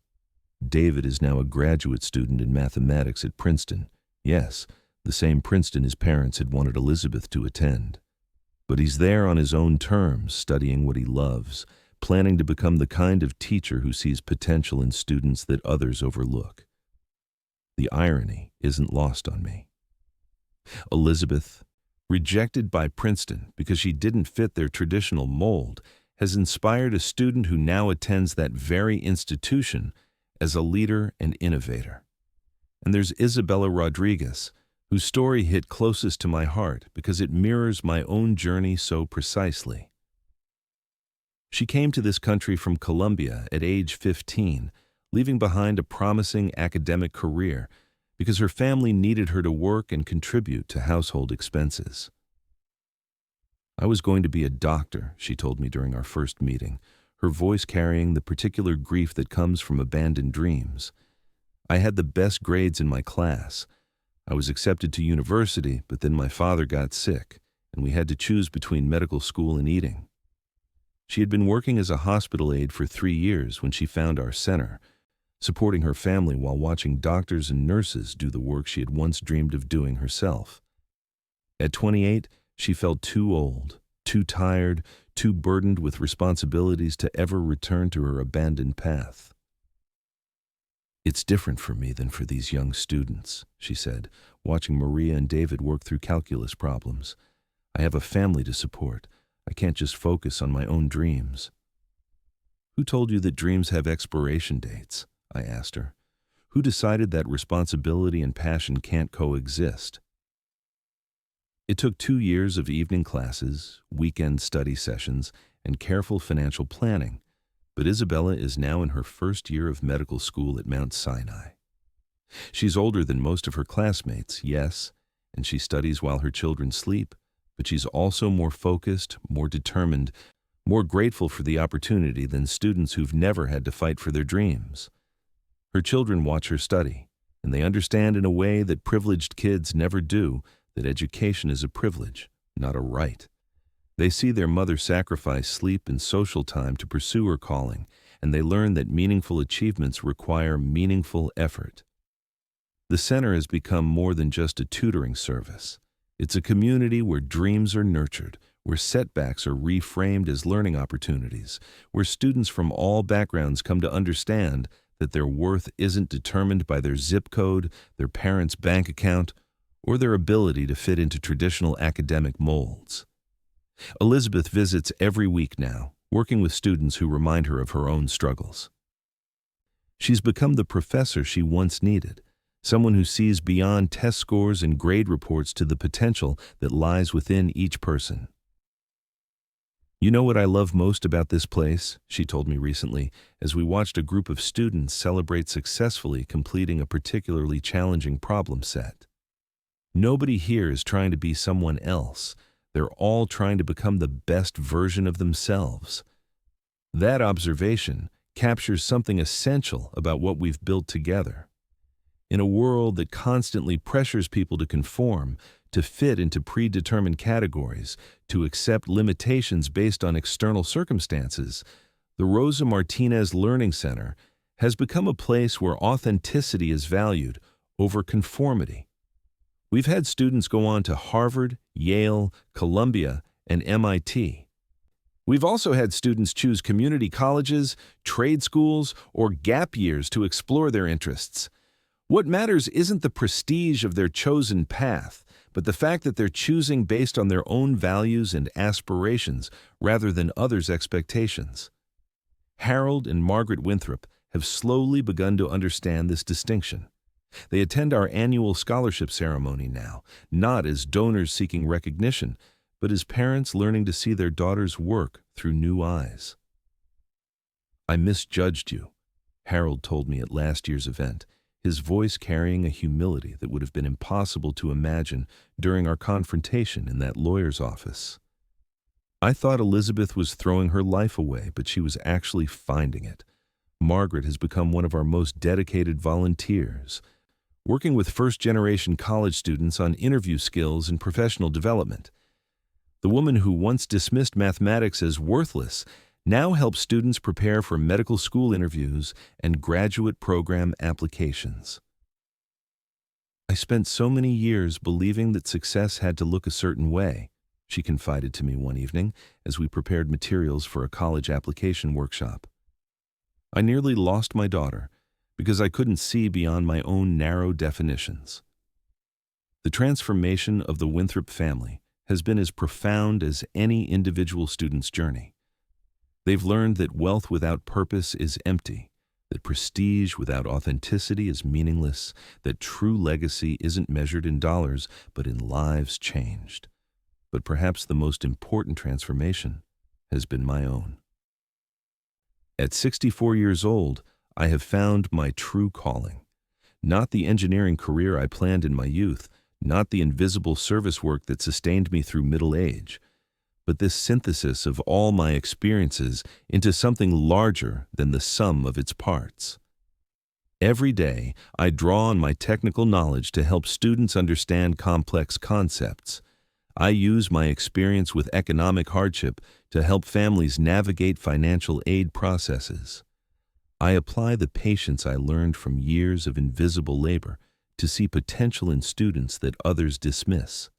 David is now a graduate student in mathematics at Princeton. Yes, the same Princeton his parents had wanted Elizabeth to attend. But he's there on his own terms, studying what he loves, planning to become the kind of teacher who sees potential in students that others overlook. The irony isn't lost on me. Elizabeth, rejected by Princeton because she didn't fit their traditional mold, has inspired a student who now attends that very institution as a leader and innovator. And there's Isabella Rodriguez, whose story hit closest to my heart because it mirrors my own journey so precisely. She came to this country from Colombia at age 15, leaving behind a promising academic career because her family needed her to work and contribute to household expenses. "I was going to be a doctor," she told me during our first meeting, her voice carrying the particular grief that comes from abandoned dreams. "I had the best grades in my class. I was accepted to university, but then my father got sick, and we had to choose between medical school and eating." She had been working as a hospital aide for 3 years when she found our center, supporting her family while watching doctors and nurses do the work she had once dreamed of doing herself. At 28, she felt too old, too tired, too burdened with responsibilities to ever return to her abandoned path. "It's different for me than for these young students," she said, watching Maria and David work through calculus problems. "I have a family to support. I can't just focus on my own dreams." "Who told you that dreams have expiration dates?" I asked her. "Who decided that responsibility and passion can't coexist?" It took 2 years of evening classes, weekend study sessions, and careful financial planning, but Isabella is now in her first year of medical school at Mount Sinai. She's older than most of her classmates, yes, and she studies while her children sleep, but she's also more focused, more determined, more grateful for the opportunity than students who've never had to fight for their dreams. Her children watch her study, and they understand in a way that privileged kids never do that education is a privilege, not a right. They see their mother sacrifice sleep and social time to pursue her calling, and they learn that meaningful achievements require meaningful effort. The center has become more than just a tutoring service. It's a community where dreams are nurtured, where setbacks are reframed as learning opportunities, where students from all backgrounds come to understand that their worth isn't determined by their zip code, their parents' bank account, or their ability to fit into traditional academic molds. Elizabeth visits every week now, working with students who remind her of her own struggles. She's become the professor she once needed, someone who sees beyond test scores and grade reports to the potential that lies within each person. "You know what I love most about this place?" she told me recently, as we watched a group of students celebrate successfully completing a particularly challenging problem set. "Nobody here is trying to be someone else. They're all trying to become the best version of themselves." That observation captures something essential about what we've built together. In a world that constantly pressures people to conform, to fit into predetermined categories, to accept limitations based on external circumstances, the Rosa Martinez Learning Center has become a place where authenticity is valued over conformity. We've had students go on to Harvard, Yale, Columbia, and MIT. We've also had students choose community colleges, trade schools, or gap years to explore their interests. What matters isn't the prestige of their chosen path, but the fact that they're choosing based on their own values and aspirations rather than others' expectations. Harold and Margaret Winthrop have slowly begun to understand this distinction. They attend our annual scholarship ceremony now, not as donors seeking recognition, but as parents learning to see their daughter's work through new eyes. "I misjudged you," Harold told me at last year's event, his voice carrying a humility that would have been impossible to imagine during our confrontation in that lawyer's office. "I thought Elizabeth was throwing her life away, but she was actually finding it. Margaret has become one of our most dedicated volunteers, working with first-generation college students on interview skills and professional development. The woman who once dismissed mathematics as worthless now helps students prepare for medical school interviews and graduate program applications. I spent so many years believing that success had to look a certain way," she confided to me one evening as we prepared materials for a college application workshop. "I nearly lost my daughter because I couldn't see beyond my own narrow definitions." The transformation of the Winthrop family has been as profound as any individual student's journey. They've learned that wealth without purpose is empty, that prestige without authenticity is meaningless, that true legacy isn't measured in dollars, but in lives changed. But perhaps the most important transformation has been my own. At 64 years old, I have found my true calling. Not the engineering career I planned in my youth, not the invisible service work that sustained me through middle age, but this synthesis of all my experiences into something larger than the sum of its parts. Every day, I draw on my technical knowledge to help students understand complex concepts. I use my experience with economic hardship to help families navigate financial aid processes. I apply the patience I learned from years of invisible labor to see potential in students that others dismiss.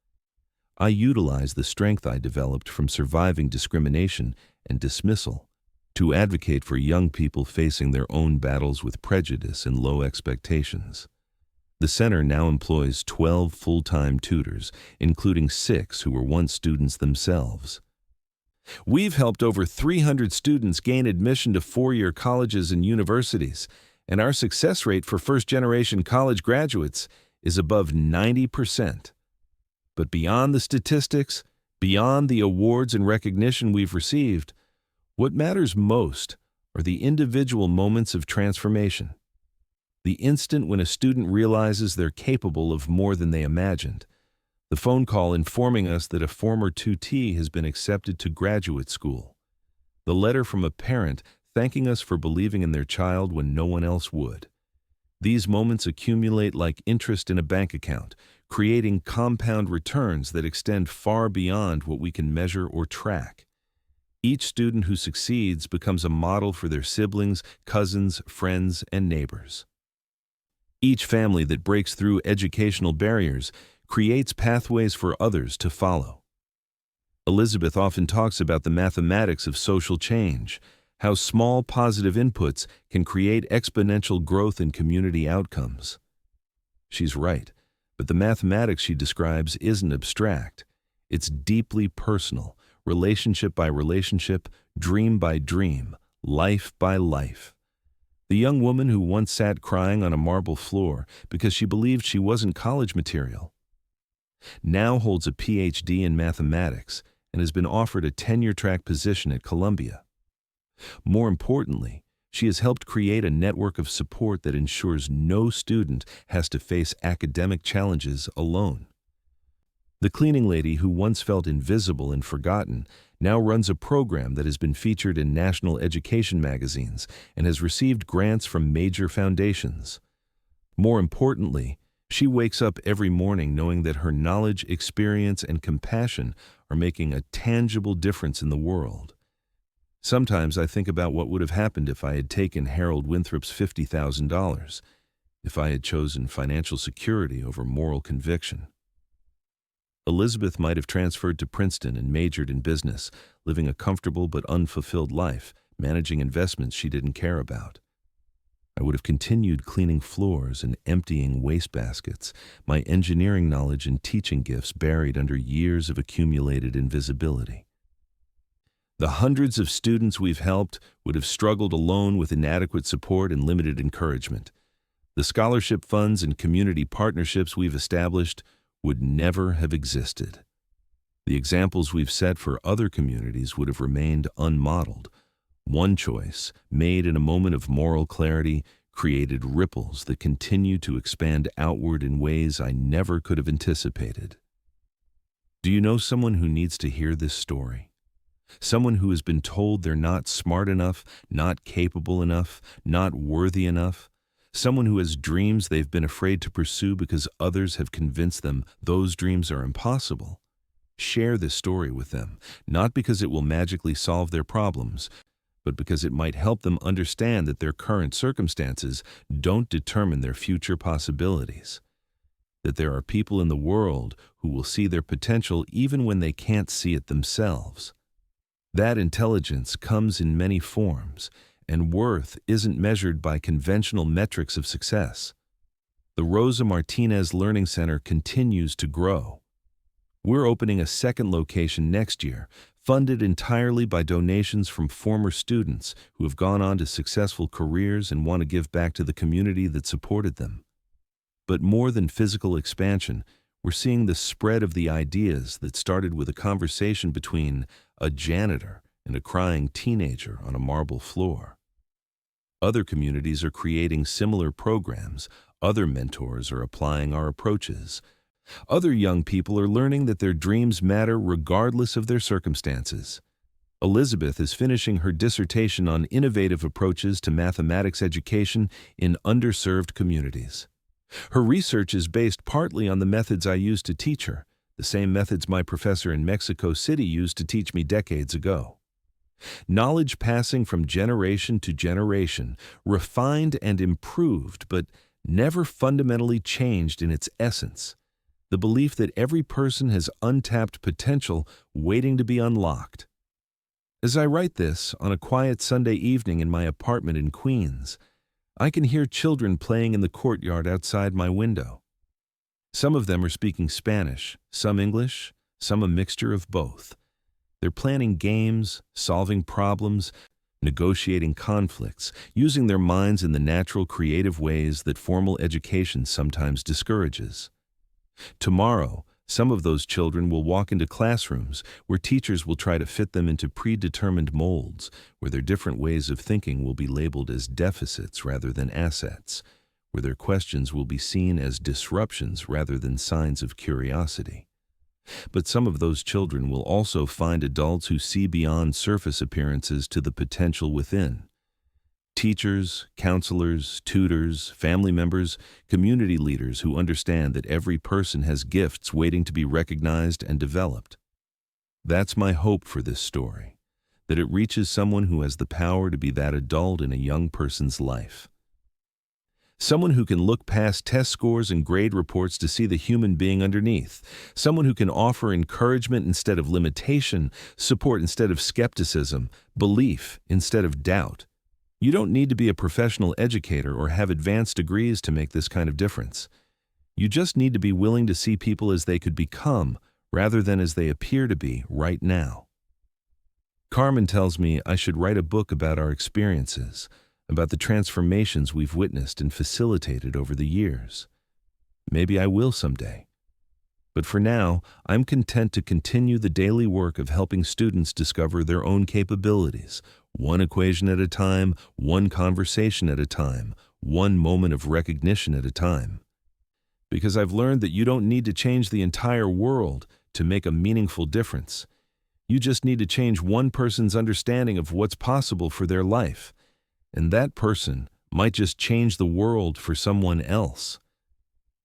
I utilize the strength I developed from surviving discrimination and dismissal to advocate for young people facing their own battles with prejudice and low expectations. The center now employs 12 full-time tutors, including 6 who were once students themselves. We've helped over 300 students gain admission to four-year colleges and universities, and our success rate for first-generation college graduates is above 90%. But beyond the statistics, beyond the awards and recognition we've received, what matters most are the individual moments of transformation. The instant when a student realizes they're capable of more than they imagined. The phone call informing us that a former tutee has been accepted to graduate school. The letter from a parent thanking us for believing in their child when no one else would. These moments accumulate like interest in a bank account, creating compound returns that extend far beyond what we can measure or track. Each student who succeeds becomes a model for their siblings, cousins, friends, and neighbors. Each family that breaks through educational barriers creates pathways for others to follow. Elizabeth often talks about the mathematics of social change, how small positive inputs can create exponential growth in community outcomes. She's right, but the mathematics she describes isn't abstract. It's deeply personal, relationship by relationship, dream by dream, life by life. The young woman who once sat crying on a marble floor because she believed she wasn't college material now holds a PhD in mathematics and has been offered a tenure-track position at Columbia. More importantly, she has helped create a network of support that ensures no student has to face academic challenges alone. The cleaning lady who once felt invisible and forgotten now runs a program that has been featured in national education magazines and has received grants from major foundations. More importantly, she wakes up every morning knowing that her knowledge, experience, and compassion are making a tangible difference in the world. Sometimes I think about what would have happened if I had taken Harold Winthrop's $50,000, if I had chosen financial security over moral conviction. Elizabeth might have transferred to Princeton and majored in business, living a comfortable but unfulfilled life, managing investments she didn't care about. I would have continued cleaning floors and emptying wastebaskets, my engineering knowledge and teaching gifts buried under years of accumulated invisibility. The hundreds of students we've helped would have struggled alone with inadequate support and limited encouragement. The scholarship funds and community partnerships we've established would never have existed. The examples we've set for other communities would have remained unmodeled. One choice, made in a moment of moral clarity, created ripples that continue to expand outward in ways I never could have anticipated. Do you know someone who needs to hear this story? Someone who has been told they're not smart enough, not capable enough, not worthy enough? Someone who has dreams they've been afraid to pursue because others have convinced them those dreams are impossible? Share this story with them, not because it will magically solve their problems, but because it might help them understand that their current circumstances don't determine their future possibilities. That there are people in the world who will see their potential even when they can't see it themselves. That intelligence comes in many forms, and worth isn't measured by conventional metrics of success. The Rosa Martinez Learning Center continues to grow. We're opening a second location next year, funded entirely by donations from former students who have gone on to successful careers and want to give back to the community that supported them. But more than physical expansion, we're seeing the spread of the ideas that started with a conversation between a janitor and a crying teenager on a marble floor. Other communities are creating similar programs. Other mentors are applying our approaches. Other young people are learning that their dreams matter regardless of their circumstances. Elizabeth is finishing her dissertation on innovative approaches to mathematics education in underserved communities. Her research is based partly on the methods I used to teach her, the same methods my professor in Mexico City used to teach me decades ago. Knowledge passing from generation to generation, refined and improved, but never fundamentally changed in its essence. The belief that every person has untapped potential waiting to be unlocked. As I write this on a quiet Sunday evening in my apartment in Queens, I can hear children playing in the courtyard outside my window. Some of them are speaking Spanish, some English, some a mixture of both. They're planning games, solving problems, negotiating conflicts, using their minds in the natural creative ways that formal education sometimes discourages. Tomorrow, some of those children will walk into classrooms where teachers will try to fit them into predetermined molds, where their different ways of thinking will be labeled as deficits rather than assets, where their questions will be seen as disruptions rather than signs of curiosity. But some of those children will also find adults who see beyond surface appearances to the potential within. Teachers, counselors, tutors, family members, community leaders who understand that every person has gifts waiting to be recognized and developed. That's my hope for this story, that it reaches someone who has the power to be that adult in a young person's life. Someone who can look past test scores and grade reports to see the human being underneath. Someone who can offer encouragement instead of limitation, support instead of skepticism, belief instead of doubt. You don't need to be a professional educator or have advanced degrees to make this kind of difference. You just need to be willing to see people as they could become, rather than as they appear to be right now. Carmen tells me I should write a book about our experiences, about the transformations we've witnessed and facilitated over the years. Maybe I will someday. But for now, I'm content to continue the daily work of helping students discover their own capabilities, one equation at a time, one conversation at a time, one moment of recognition at a time. Because I've learned that you don't need to change the entire world to make a meaningful difference. You just need to change one person's understanding of what's possible for their life. And that person might just change the world for someone else.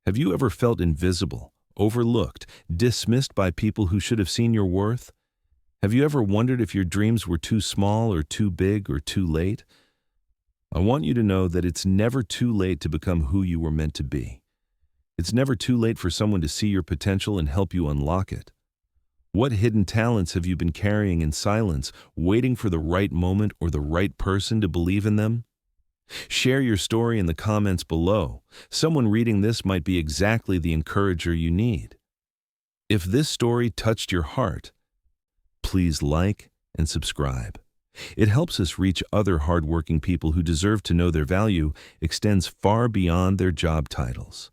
Have you ever felt invisible, overlooked, dismissed by people who should have seen your worth? Have you ever wondered if your dreams were too small or too big or too late? I want you to know that it's never too late to become who you were meant to be. It's never too late for someone to see your potential and help you unlock it. What hidden talents have you been carrying in silence, waiting for the right moment or the right person to believe in them? Share your story in the comments below. Someone reading this might be exactly the encourager you need. If this story touched your heart, please like and subscribe. It helps us reach other hardworking people who deserve to know their value extends far beyond their job titles.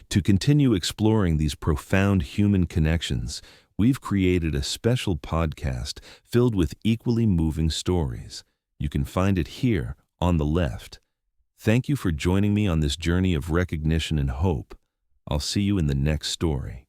To continue exploring these profound human connections, we've created a special podcast filled with equally moving stories. You can find it here on the left. Thank you for joining me on this journey of recognition and hope. I'll see you in the next story.